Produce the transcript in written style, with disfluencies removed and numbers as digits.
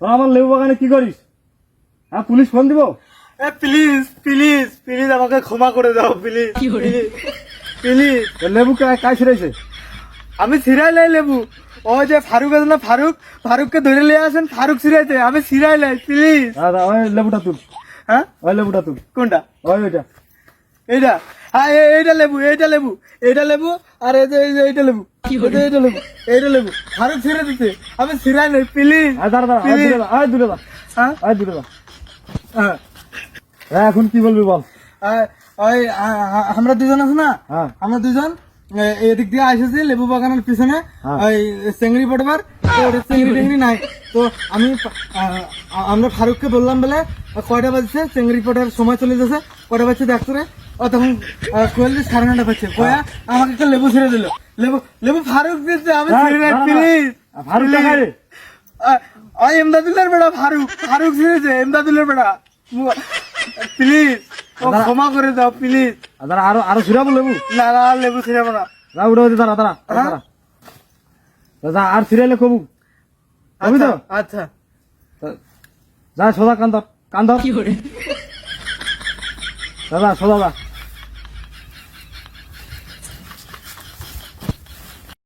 তোরা আমার লেবু বাগানে কি করিস? হ্যাঁ, পুলিশ ফোন দিব? প্লিজ প্লিজ প্লিজ আমাকে ক্ষমা করে দাও প্লিজ প্লিজ। লেবু কায় ছিড়াইছে? আমি ছিড়াই লাই লেবু। ওই যে ফারুক আছে না, ফারুককে ধরে নিয়ে আসেন, ফারুক ছিড়াইছে, আমি ছিড়াই লাই প্লিজ। দাদা ওই লেবুটা তুল, হ্যাঁ ওই লেবুটা তুল। কোনটা? ওইটা এইটা? হ্যাঁ এইটা লেবু, এইটা লেবু আর এই যে এইটা লেবু, এইটা লেবু ফারুক ছিড়ে দিতে, আমি ছিড়াই নাই প্লিজ। দাঁড়া দূরে দা। হ্যাঁ দূরে দা। হ্যাঁ এখন কি বলবি বল? ওই আমরা দুজন আছে না, হ্যাঁ। আমরা দুজন এদিক দিয়ে এসেছি লেবু বাগানের পিছনে, হ্যাঁ। ওই চেংড়ি পটবার, তো ওটা চেংড়ি টেংড়ি নাই, তো আমি আমরা ফারুককে বললাম বলে কয়টা বাজছে, চেংড়ি পটার সময় চলে যাচ্ছে, কয়টা বাজছে দেখতো রে, ও তখন কোয়েল 9:30 বাজছে, কয়া আমাকে একটা লেবু ছেড়ে দিল, লেবু ফারুক দিচ্ছে, আমি ছেড়ে নাই প্লিজ। ফারুক টাকা রে? ওই এমদাদুল্লার বেড়া ফারুক ছেড়েছে, এমদাদুল্লার বেড়া, প্লিজ ক্ষমা করে দাও প্লিজ। দাঁড়া, আরো ছিড়াবো লেবু? না না লেবু ছিড়াবো না। দাদা আর ছিড়াইলে কবু কবি তো? আচ্ছা যা সোজা কান্দর দাদা সোজা যা।